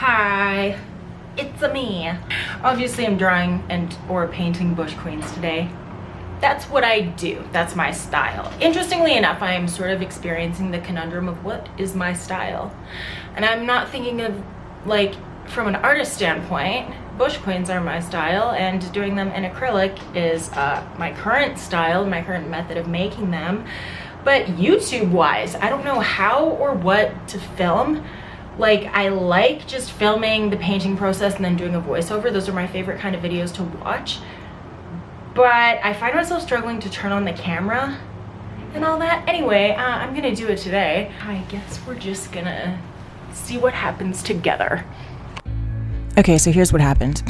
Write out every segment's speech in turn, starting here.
Hi, it's me. Obviously I'm drawing or painting bush queens today. That's what I do. That's my style. Interestingly enough, I am sort of experiencing the conundrum of what is my style. And I'm not thinking of, like, from an artist standpoint, bush queens are my style, and doing them in acrylic is my current style, my current method of making them. But YouTube-wise, I don't know how or what to film. Like, I like just filming the painting process and then doing a voiceover. Those are my favorite kind of videos to watch. But I find myself struggling to turn on the camera and all that. Anyway, I'm gonna do it today. I guess we're just gonna see what happens together. Okay, so here's what happened.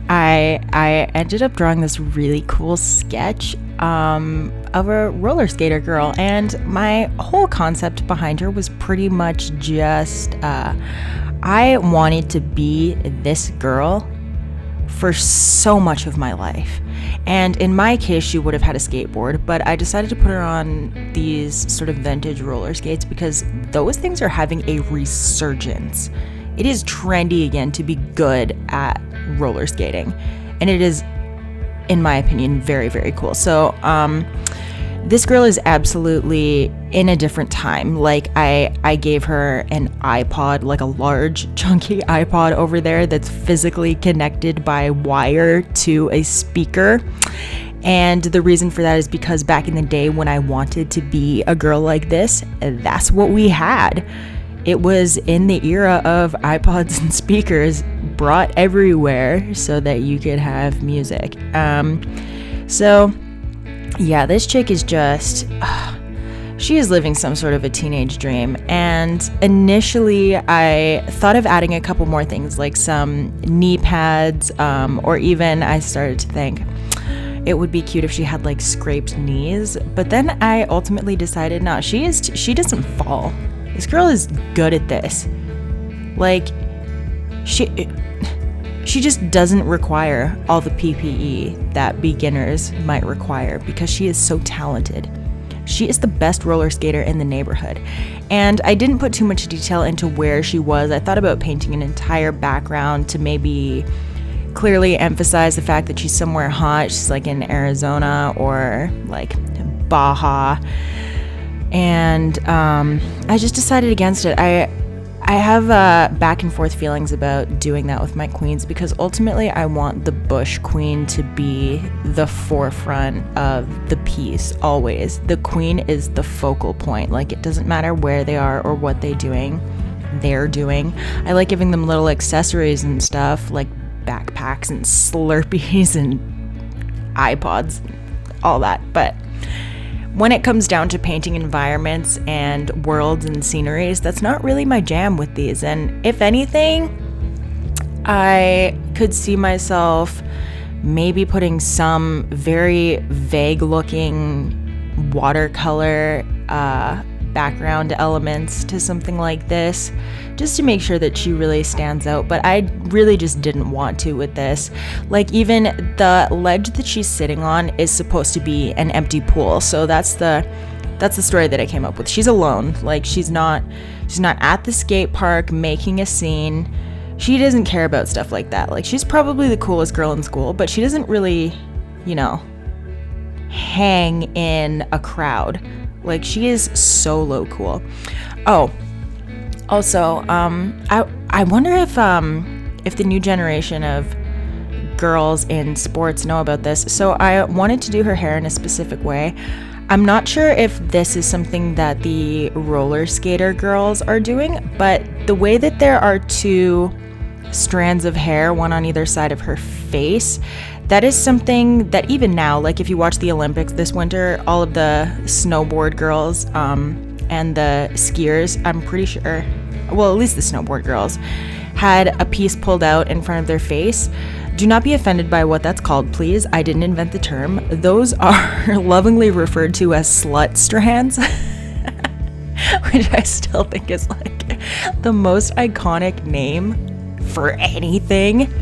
I ended up drawing this really cool sketch of a roller skater girl, and my whole concept behind her was pretty much just I wanted to be this girl for so much of my life. And in my case, she would have had a skateboard, but I decided to put her on these sort of vintage roller skates because those things are having a resurgence. It is trendy again to be good at roller skating, and it is, in my opinion, very, very cool. So this girl is absolutely in a different time. Like, I gave her an iPod, like a large chunky iPod over there that's physically connected by wire to a speaker. And the reason for that is because back in the day when I wanted to be a girl like this, that's what we had. It was in the era of iPods and speakers brought everywhere so that you could have music. So yeah, this chick is just, she is living some sort of a teenage dream. And initially I thought of adding a couple more things, like some knee pads, or even I started to think it would be cute if she had like scraped knees. But then I ultimately decided, no, she doesn't fall. This girl is good at this. Like, she just doesn't require all the PPE that beginners might require because she is so talented. She is the best roller skater in the neighborhood. And I didn't put too much detail into where she was. I thought about painting an entire background to maybe clearly emphasize the fact that she's somewhere hot. She's like in Arizona or like Baja. And I just decided against it. I have back and forth feelings about doing that with my queens because ultimately I want the bush queen to be the forefront of the piece always. The queen is the focal point. Like, it doesn't matter where they are or what they're doing. I like giving them little accessories and stuff like backpacks and Slurpees and iPods, all that. But when it comes down to painting environments and worlds and sceneries, that's not really my jam with these. And if anything, I could see myself maybe putting some very vague looking watercolor background elements to something like this, just to make sure that she really stands out. But I really just didn't want to with this. Like, even the ledge that she's sitting on is supposed to be an empty pool, so that's the story that I came up with. She's alone. Like, she's not at the skate park making a scene. She doesn't care about stuff like that. Like, she's probably the coolest girl in school, but she doesn't really, hang in a crowd. Like, she is solo cool. Oh, also, I wonder if the new generation of girls in sports know about this. So I wanted to do her hair in a specific way. I'm not sure if this is something that the roller skater girls are doing, but the way that there are two strands of hair, one on either side of her face, that is something that even now, like if you watch the Olympics this winter, all of the snowboard girls and the skiers, I'm pretty sure, well, at least the snowboard girls, had a piece pulled out in front of their face. Do not be offended by what that's called, please. I didn't invent the term. Those are lovingly referred to as slut strands, which I still think is like the most iconic name for anything.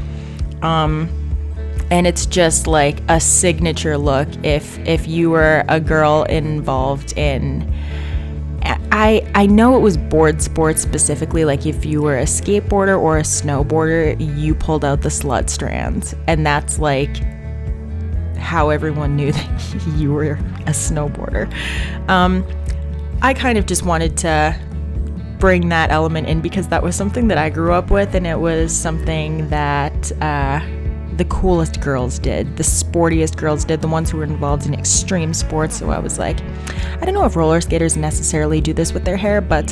And it's just like a signature look if you were a girl involved in, I know it was board sports specifically, like if you were a skateboarder or a snowboarder, you pulled out the slut strands, and that's like how everyone knew that you were a snowboarder. I kind of just wanted to bring that element in because that was something that I grew up with, and it was something that the coolest girls did, the sportiest girls did, the ones who were involved in extreme sports. So I was like, I don't know if roller skaters necessarily do this with their hair, but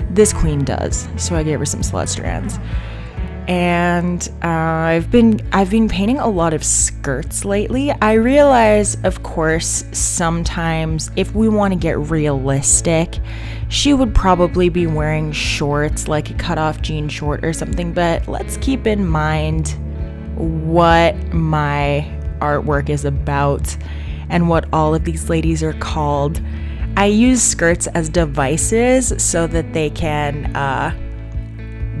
this queen does. So I gave her some slut strands. And I've been painting a lot of skirts lately. I realize, of course, sometimes if we want to get realistic, she would probably be wearing shorts, like a cutoff jean short or something. But let's keep in mind what my artwork is about and what all of these ladies are called. I use skirts as devices so that they can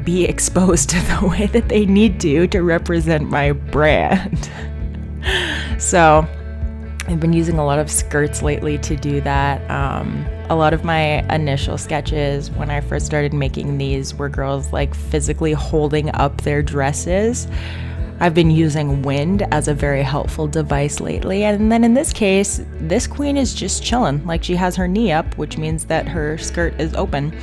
be exposed to the way that they need to represent my brand. So I've been using a lot of skirts lately to do that. A lot of my initial sketches when I first started making these were girls like physically holding up their dresses. I've been using wind as a very helpful device lately. And then in this case, this queen is just chilling. Like she has her knee up, which means that her skirt is open.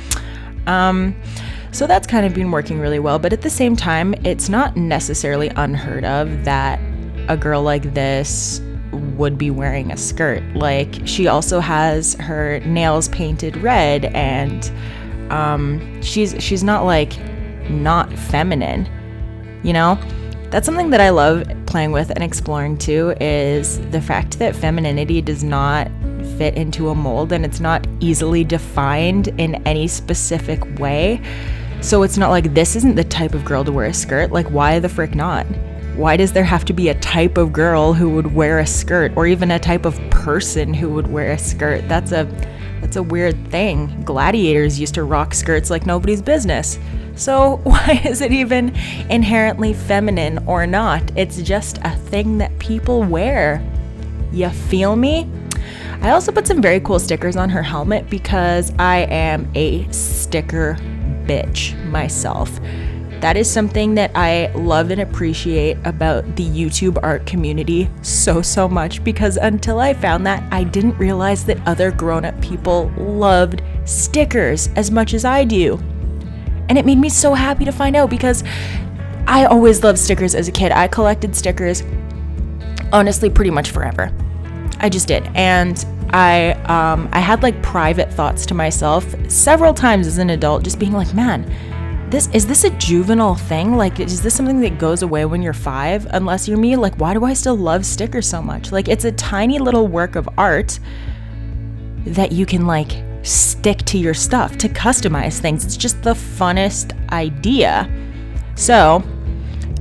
So that's kind of been working really well. But at the same time, it's not necessarily unheard of that a girl like this would be wearing a skirt. Like she also has her nails painted red, and she's not like not feminine, you know? That's something that I love playing with and exploring too, is the fact that femininity does not fit into a mold and it's not easily defined in any specific way. So it's not like this isn't the type of girl to wear a skirt. Like why the frick not? Why does there have to be a type of girl who would wear a skirt, or even a type of person who would wear a skirt? That's a weird thing. Gladiators used to rock skirts like nobody's business. So why is it even inherently feminine or not? It's just a thing that people wear. You feel me? I also put some very cool stickers on her helmet because I am a sticker bitch myself. That is something that I love and appreciate about the YouTube art community so much, because until I found that, I didn't realize that other grown-up people loved stickers as much as I do. And it made me so happy to find out, because I always loved stickers as a kid. I collected stickers, honestly, pretty much forever. I just did. And I had like private thoughts to myself several times as an adult, just being like, man, is this a juvenile thing? Like, is this something that goes away when you're 5? Unless you're me, like, why do I still love stickers so much? Like, it's a tiny little work of art that you can like stick to your stuff to customize things. It's just the funnest idea. So,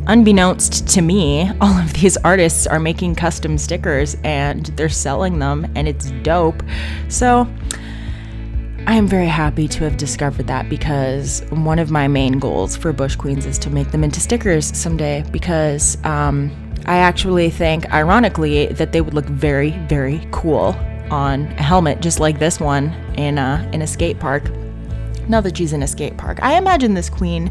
unbeknownst to me, all of these artists are making custom stickers and they're selling them, and it's dope. So I am very happy to have discovered that, because one of my main goals for Bush Queens is to make them into stickers someday, because I actually think, ironically, that they would look very, very cool on a helmet just like this one in a skate park. Now that she's in a skate park, I imagine this queen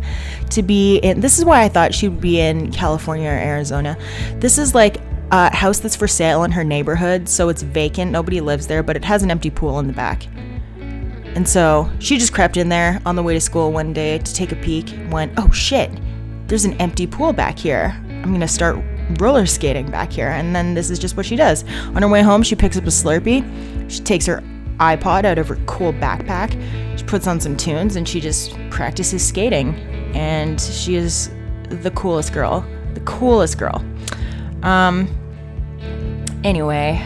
to be in, this is why I thought she would be in California or Arizona. This is like a house that's for sale in her neighborhood, so it's vacant, nobody lives there, but it has an empty pool in the back. And so she just crept in there on the way to school one day to take a peek, went, oh shit, there's an empty pool back here. I'm gonna start roller skating back here. And then this is just what she does. On her way home, she picks up a Slurpee. She takes her iPod out of her cool backpack. She puts on some tunes and she just practices skating. And she is the coolest girl. The coolest girl. Anyway,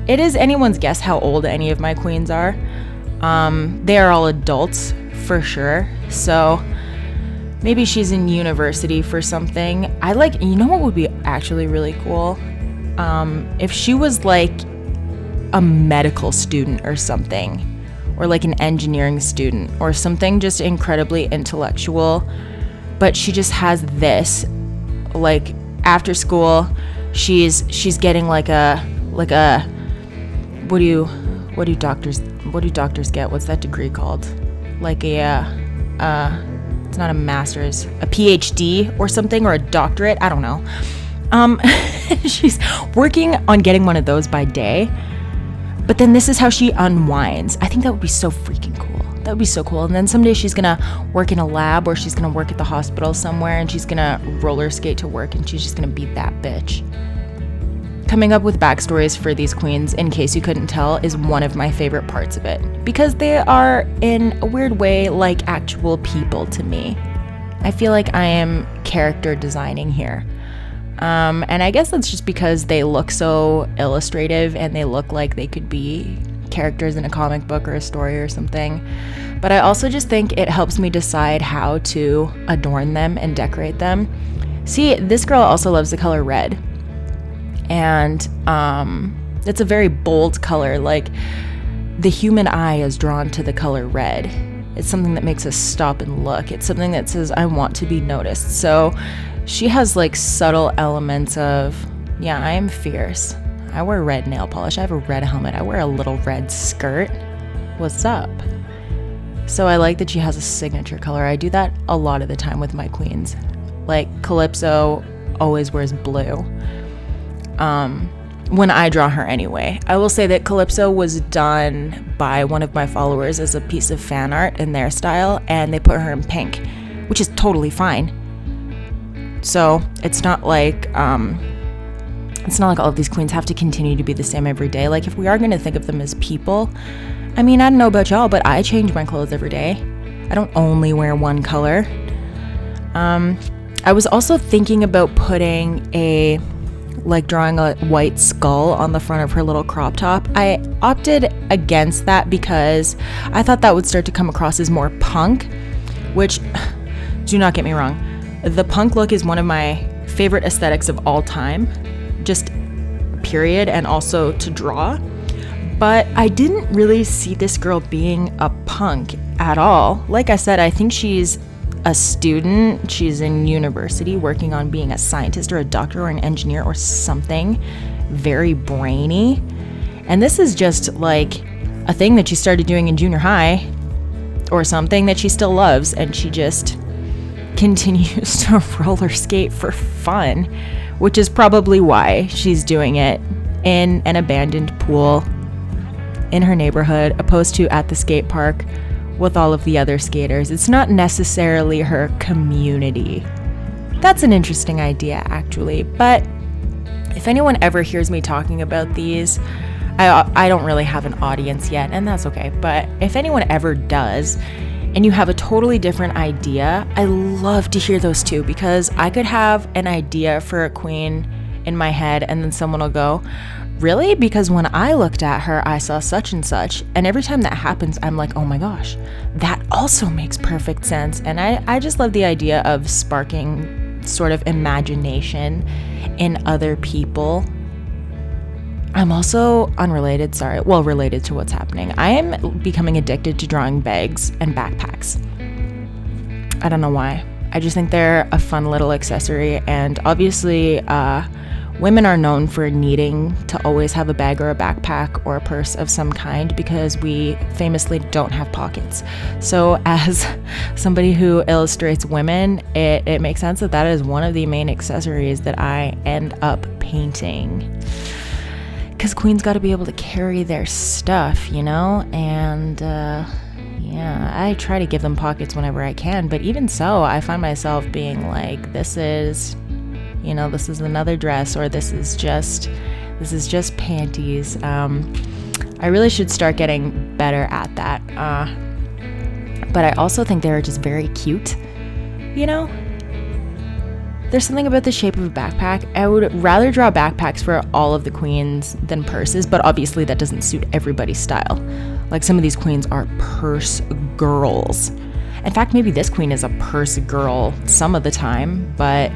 it is anyone's guess how old any of my queens are. They are all adults for sure. So maybe she's in university for something. You know what would be actually really cool? If she was like a medical student or something, or like an engineering student or something, just incredibly intellectual, but she just has this, like after school, she's getting like a what do doctors, what do doctors get? What's that degree called? Like it's not a master's, a PhD or something, or a doctorate. I don't know. She's working on getting one of those by day. But then this is how she unwinds. I think that would be so freaking cool. That would be so cool. And then someday she's gonna work in a lab, or she's gonna work at the hospital somewhere, and she's gonna roller skate to work, and she's just gonna beat that bitch. Coming up with backstories for these queens, in case you couldn't tell, is one of my favorite parts of it. Because they are, in a weird way, like actual people to me. I feel like I am character designing here. And I guess that's just because they look so illustrative and they look like they could be characters in a comic book or a story or something. But I also just think it helps me decide how to adorn them and decorate them. See, this girl also loves the color red. And it's a very bold color. Like, the human eye is drawn to the color red. It's something that makes us stop and look. It's something that says, I want to be noticed. So she has like subtle elements of, yeah, I am fierce. I wear red nail polish. I have a red helmet. I wear a little red skirt. What's up? So I like that she has a signature color. I do that a lot of the time with my queens. Like Calypso always wears blue. When I draw her anyway. I will say that Calypso was done by one of my followers as a piece of fan art in their style, and they put her in pink, which is totally fine. So it's not like all of these queens have to continue to be the same every day. Like, if we are going to think of them as people, I mean, I don't know about y'all, but I change my clothes every day. I don't only wear one color. I was also thinking about putting drawing a white skull on the front of her little crop top. I opted against that because I thought that would start to come across as more punk, which, do not get me wrong, the punk look is one of my favorite aesthetics of all time, just period, and also to draw. But I didn't really see this girl being a punk at all. Like I said, I think she's a student. She's in university working on being a scientist or a doctor or an engineer or something very brainy. And this is just like a thing that she started doing in junior high or something that she still loves, and she just continues to roller skate for fun, which is probably why she's doing it in an abandoned pool in her neighborhood opposed to at the skate park with all of the other skaters. It's not necessarily her community. That's an interesting idea, actually. But if anyone ever hears me talking about these, I don't really have an audience yet, and that's okay. But if anyone ever does, and you have a totally different idea, I love to hear those too, because I could have an idea for a queen in my head, and then someone will go, really? Because when I looked at her, I saw such and such. And every time that happens, I'm like, oh my gosh, that also makes perfect sense. And I just love the idea of sparking sort of imagination in other people. I'm also related to what's happening. I am becoming addicted to drawing bags and backpacks. I don't know why. I just think they're a fun little accessory, and obviously women are known for needing to always have a bag or a backpack or a purse of some kind because we famously don't have pockets. So as somebody who illustrates women, it makes sense that is one of the main accessories that I end up painting. Because queens got to be able to carry their stuff, you know? And yeah, I try to give them pockets whenever I can, but even so, I find myself being like, this is another dress, or this is just panties. I really should start getting better at that. But I also think they're just very cute, you know? There's something about the shape of a backpack. I would rather draw backpacks for all of the queens than purses, but obviously that doesn't suit everybody's style. Like, some of these queens are purse girls. In fact, maybe this queen is a purse girl some of the time, but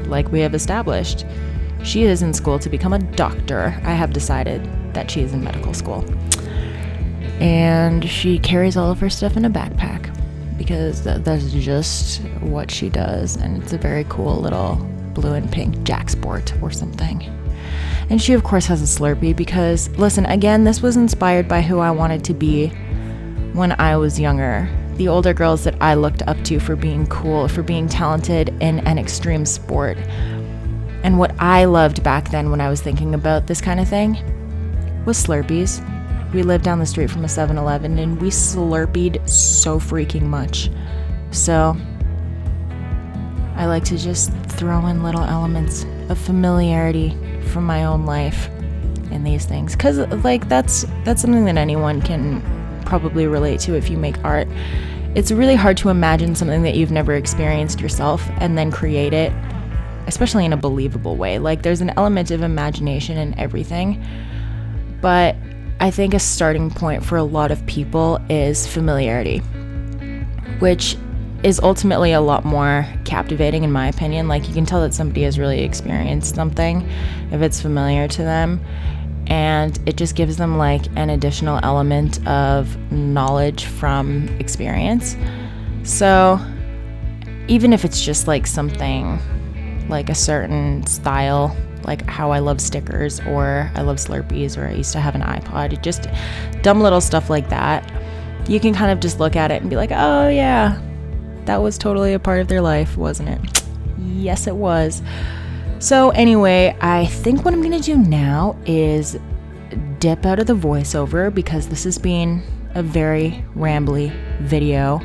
like we have established, she is in school to become a doctor. I have decided that she is in medical school. And she carries all of her stuff in a backpack because that's just what she does. And it's a very cool little blue and pink JackSport or something. And she of course has a Slurpee because, listen, again, this was inspired by who I wanted to be when I was younger. The older girls that I looked up to for being cool, for being talented in an extreme sport. And what I loved back then when I was thinking about this kind of thing was Slurpees. We lived down the street from a 7-Eleven and we Slurpeed so freaking much. So I like to just throw in little elements of familiarity from my own life in these things, because like that's something that anyone can probably relate to if you make art. It's really hard to imagine something that you've never experienced yourself and then create it, especially in a believable way. Like, there's an element of imagination in everything, but I think a starting point for a lot of people is familiarity, which is ultimately a lot more captivating in my opinion. Like, you can tell that somebody has really experienced something if it's familiar to them, and it just gives them like an additional element of knowledge from experience. So even if it's just like something like a certain style, like how I love stickers, or I love Slurpees, or I used to have an iPod, just dumb little stuff like that, you can kind of just look at it and be like, oh yeah, that was totally a part of their life, wasn't it? Yes, it was. So anyway, I think what I'm gonna do now is dip out of the voiceover because this has been a very rambly video.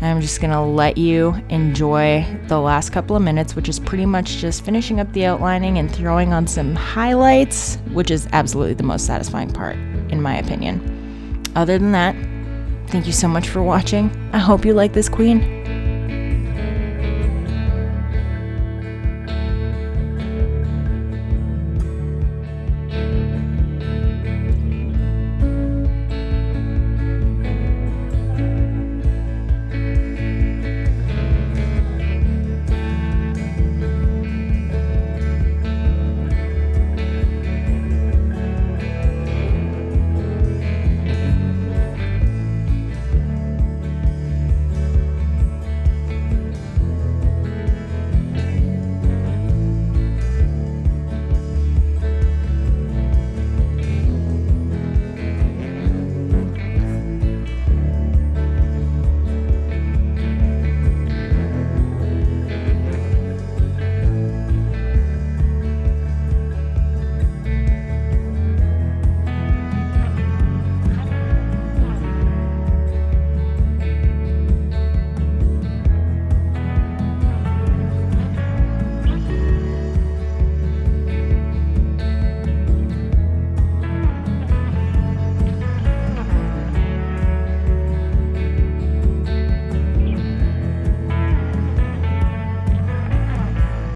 I'm just gonna let you enjoy the last couple of minutes, which is pretty much just finishing up the outlining and throwing on some highlights, which is absolutely the most satisfying part, in my opinion. Other than that, thank you so much for watching. I hope you like this queen.